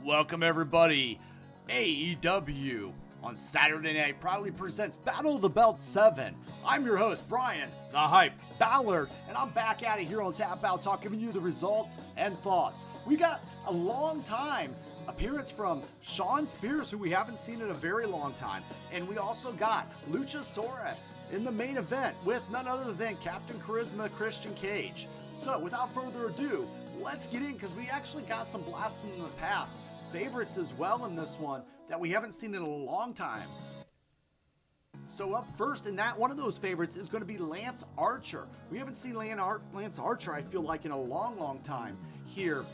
Welcome everybody. AEW on Saturday night proudly presents Battle of the Belts 7. I'm your host, Bryan, the Hype, Ballard, and I'm back at it here on Tap Out Talk, giving you the results and thoughts. We got a long time appearance from Shawn Spears, who we haven't seen in a very long time. And we also got Luchasaurus in the main event with none other than Captain Charisma Christian Cage. So without further ado, let's get in, because we actually got some blasts from the past favorites as well in this one that we haven't seen in a long time. So up first in that, one of those favorites is going to be Lance Archer. We haven't seen Lance Archer, I feel like, in a long time here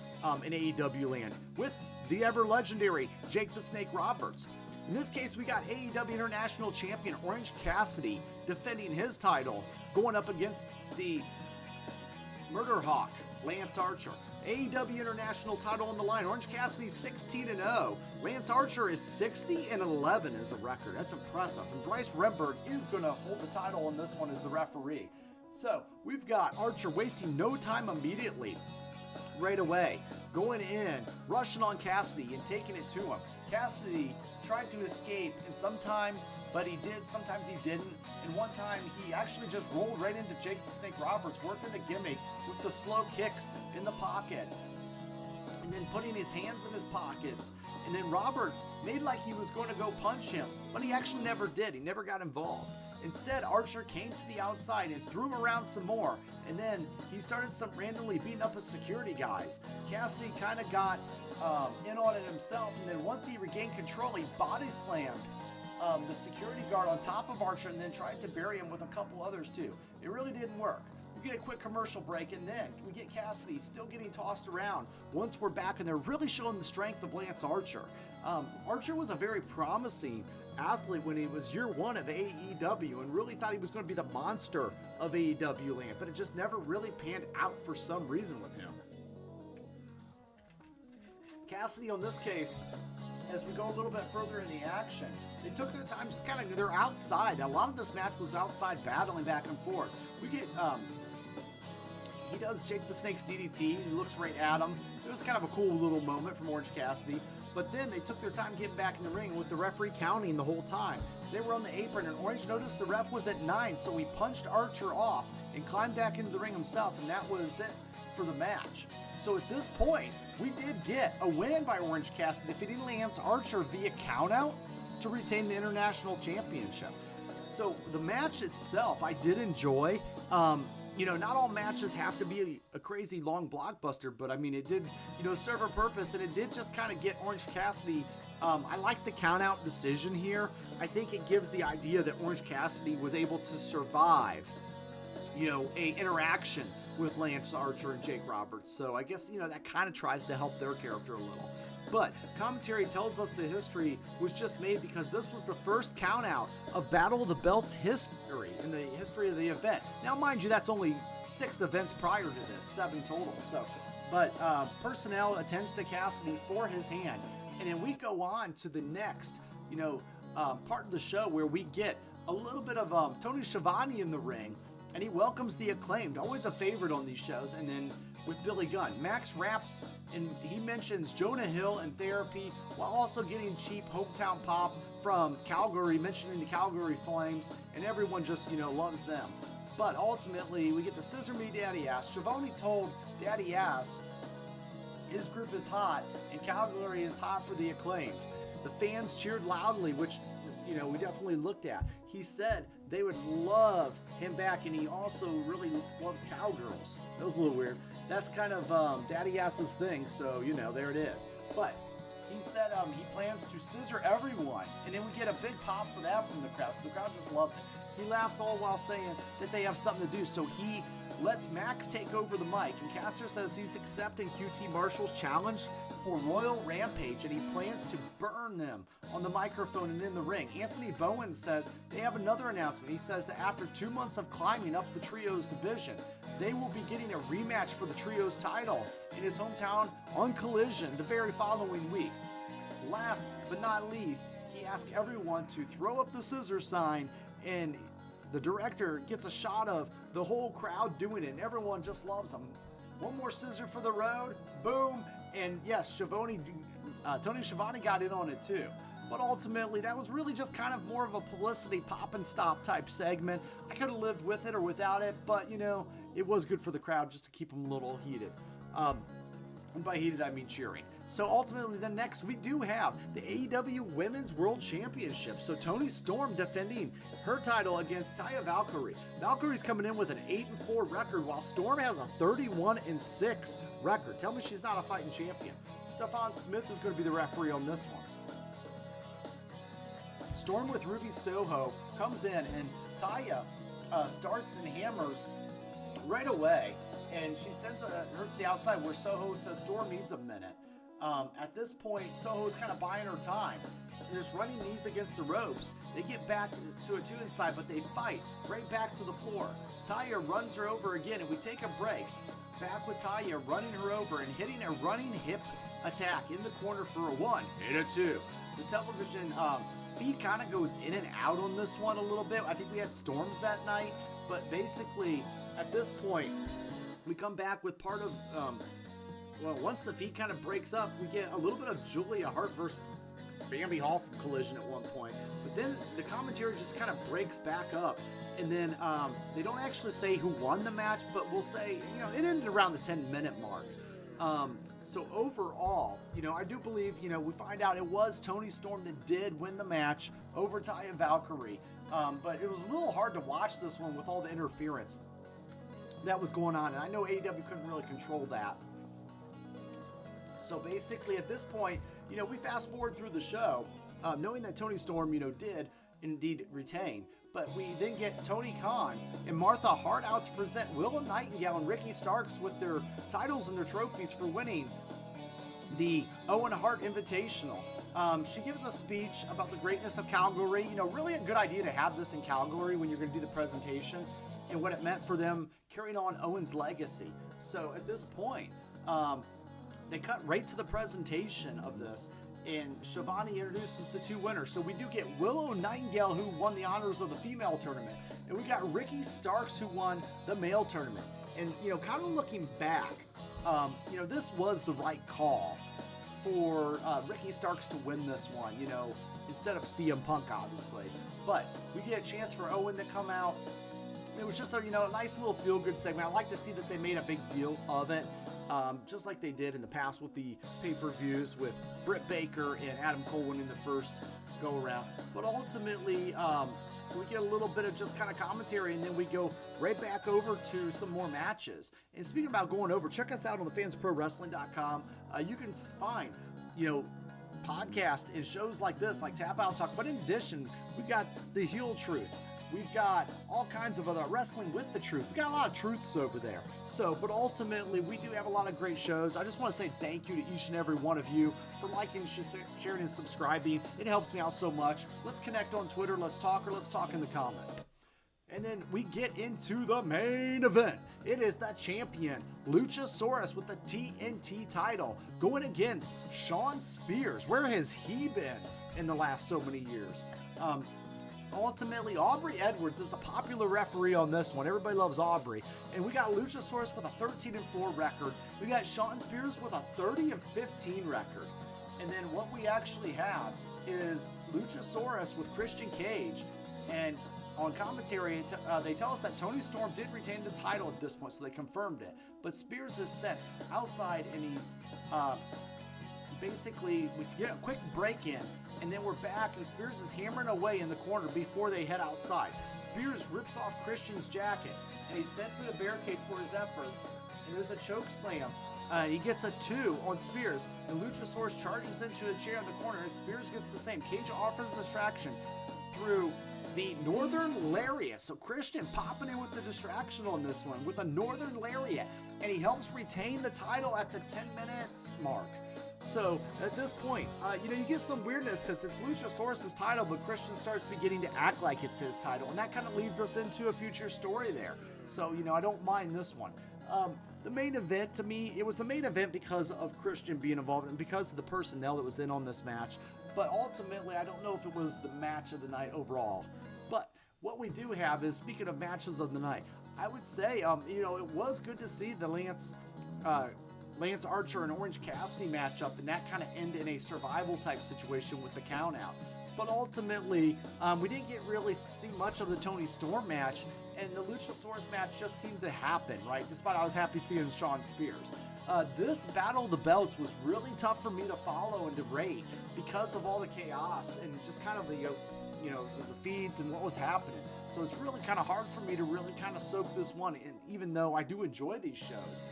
in AEW land, with the ever legendary Jake the Snake Roberts. In this case, we got AEW International Champion Orange Cassidy defending his title, going up against the Murder Hawk Lance Archer. AEW International title on the line. Orange Cassidy's 16-0. Lance Archer is 60-11 as a record. That's impressive. And Bryce Redberg is going to hold the title on this one as the referee. So we've got Archer wasting no time immediately, right away, going in, rushing on Cassidy and taking it to him. Cassidy tried to escape, and sometimes, but he did, sometimes he didn't. And one time he actually just rolled right into Jake the Snake Roberts, working the gimmick with the slow kicks in the pockets, and then putting his hands in his pockets. And then Roberts made like he was going to go punch him, but he actually never did. He never got involved. Instead, Archer came to the outside and threw him around some more, and then he started randomly beating up his security guys. Cassidy kind of got in on it himself, and then once he regained control, he body slammed the security guard on top of Archer and then tried to bury him with a couple others too. It really didn't work. We get a quick commercial break, and then we get Cassidy still getting tossed around. Once we're back, and they're really showing the strength of Lance Archer. Archer was a very promising athlete when he was year one of AEW, and really thought he was going to be the monster of AEW land, but it just never really panned out for some reason with him. Cassidy, on this case, as we go a little bit further in the action, they took their time, just kind of, they're outside. A lot of this match was outside, battling back and forth. We get, he does Jake the Snake's DDT, he looks right at him. It was kind of a cool little moment from Orange Cassidy, but then they took their time getting back in the ring with the referee counting the whole time. They were on the apron, and Orange noticed the ref was at 9, so he punched Archer off and climbed back into the ring himself, and that was it for the match. So at this point, we did get a win by Orange Cassidy, defeating Lance Archer via countout to retain the International Championship. So the match itself, I did enjoy. Not all matches have to be a crazy long blockbuster, but I mean, it did, serve a purpose, and it did just kind of get Orange Cassidy. I like the countout decision here. I think it gives the idea that Orange Cassidy was able to survive, a interaction with Lance Archer and Jake Roberts. So I guess, that kind of tries to help their character a little. But commentary tells us the history was just made because this was the first countout of Battle of the Belts history, in the history of the event. Now, mind you, that's only 6 events prior to this, 7 total. But personnel attends to Cassidy for his hand. And then we go on to the next, part of the show where we get a little bit of Tony Schiavone in the ring. And he welcomes the Acclaimed, always a favorite on these shows. And then with Billy Gunn, Max raps, and he mentions Jonah Hill and Therapy, while also getting cheap hometown pop from Calgary, mentioning the Calgary Flames, and everyone just, loves them. But ultimately, we get the Scissor Me Daddy Ass. Schiavone told Daddy Ass his group is hot, and Calgary is hot for the Acclaimed. The fans cheered loudly, which, we definitely looked at. He said they would love him back, and he also really loves cowgirls. That was a little weird. That's kind of Daddy Ass's thing, so, there it is. But he said he plans to scissor everyone, and then we get a big pop for that from the crowd, so the crowd just loves it. He laughs all while saying that they have something to do, so he lets Max take over the mic, and Caster says he's accepting QT Marshall's challenge for Royal Rampage, and he plans to burn them on the microphone and in the ring. Anthony Bowen says they have another announcement. He says that after 2 months of climbing up the Trios division, they will be getting a rematch for the Trios title in his hometown on Collision the very following week. Last but not least, he asked everyone to throw up the scissor sign, and the director gets a shot of the whole crowd doing it, and everyone just loves him. One more scissor for the road, boom, and yes, Schiavone Tony Schiavone got in on it too. But ultimately, that was really just kind of more of a publicity pop and stop type segment. I could have lived with it or without it, but it was good for the crowd just to keep them a little heated. And by heated, I mean cheering. So ultimately, then next we do have the AEW Women's World Championship. So Toni Storm defending her title against Taya Valkyrie. Valkyrie's coming in with an 8-4 record, while Storm has a 31-6 record. Tell me she's not a fighting champion. Stephon Smith is going to be the referee on this one. Storm with Ruby Soho comes in, and Taya starts and hammers right away, and she sends her to the outside where Soho says Storm needs a minute. At this point, Soho's kind of buying her time. There's running knees against the ropes. They get back to a 2 inside, but they fight right back to the floor. Taya runs her over again, and we take a break. Back with Taya running her over and hitting a running hip attack in the corner for a 1 and a 2. The television feed kind of goes in and out on this one a little bit. I think we had storms that night, but basically at this point we come back with part of once the feed kind of breaks up, we get a little bit of Julia Hart versus Bambi Hall collision at one point, but then the commentary just kind of breaks back up, and then they don't actually say who won the match, but we'll say it ended around the 10-minute mark. So overall, I do believe, we find out it was Toni Storm that did win the match over Taya Valkyrie. But it was a little hard to watch this one with all the interference that was going on. And I know AEW couldn't really control that. So basically at this point, we fast forward through the show, knowing that Toni Storm, did indeed retain. But we then get Tony Khan and Martha Hart out to present Willow Nightingale and Ricky Starks with their titles and their trophies for winning the Owen Hart Invitational. She gives a speech about the greatness of Calgary. Really a good idea to have this in Calgary when you're going to do the presentation, and what it meant for them carrying on Owen's legacy. So at this point, they cut right to the presentation of this, and Schiavone introduces the 2 winners. So we do get Willow Nightingale, who won the honors of the female tournament, and we got Ricky Starks, who won the male tournament. And kind of looking back, this was the right call for Ricky Starks to win this one, instead of CM Punk, obviously. But we get a chance for Owen to come out. It was just a nice little feel-good segment. I like to see that they made a big deal of it. Just like they did in the past with the pay-per-views with Britt Baker and Adam Cole winning the first go-around. But ultimately, we get a little bit of just kind of commentary, and then we go right back over to some more matches. And speaking about going over, check us out on thefansprowrestling.com. You can find, podcasts and shows like this, like Tap Out Talk. But in addition, we've got The Heel Truth. We've got all kinds of other Wrestling with the Truth. We've got a lot of truths over there. But ultimately, we do have a lot of great shows. I just want to say thank you to each and every one of you for liking, sharing, and subscribing. It helps me out so much. Let's connect on Twitter. Let's talk, or let's talk in the comments. And then we get into the main event. It is the champion, Luchasaurus, with the TNT title, going against Shawn Spears. Where has he been in the last so many years? Ultimately, Aubrey Edwards is the popular referee on this one. Everybody loves Aubrey. And we got Luchasaurus with a 13-4 record. We got Shawn Spears with a 30-15 record. And then what we actually have is Luchasaurus with Christian Cage. And on commentary, they tell us that Toni Storm did retain the title at this point, so they confirmed it. But Spears is set outside, and he's basically, we get a quick break in. And then we're back, and Spears is hammering away in the corner before they head outside. Spears rips off Christian's jacket, and he's sent through the barricade for his efforts. And there's a choke slam. He gets a 2 on Spears, and Luchasaurus charges into a chair in the corner, and Spears gets the same. Cage offers distraction through the Northern Lariat. So Christian popping in with the distraction on this one with a Northern Lariat, and he helps retain the title at the 10 minutes mark. So at this point, you get some weirdness because it's Luchasaurus' title, but Christian starts beginning to act like it's his title, and that kind of leads us into a future story there. So, I don't mind this one. The main event, to me, it was the main event because of Christian being involved and because of the personnel that was in on this match. But ultimately, I don't know if it was the match of the night overall. But what we do have is, speaking of matches of the night, I would say, it was good to see the Lance Lance Archer and Orange Cassidy matchup, and that kind of ended in a survival type situation with the count out. But ultimately, we didn't really see much of the Tony Storm match, and the Luchasaurus match just seemed to happen, right? Despite I was happy seeing Shawn Spears. This Battle of the Belts was really tough for me to follow and to rate because of all the chaos and just kind of the feeds and what was happening. So it's really kind of hard for me to really kind of soak this one in, even though I do enjoy these shows.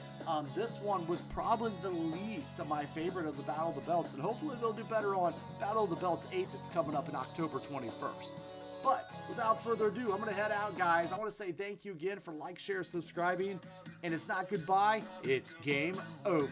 This one was probably the least of my favorite of the Battle of the Belts, and hopefully they'll do better on Battle of the Belts 8 that's coming up in October 21st. But without further ado, I'm going to head out, guys. I want to say thank you again for like, share, subscribing, and it's not goodbye, it's game over.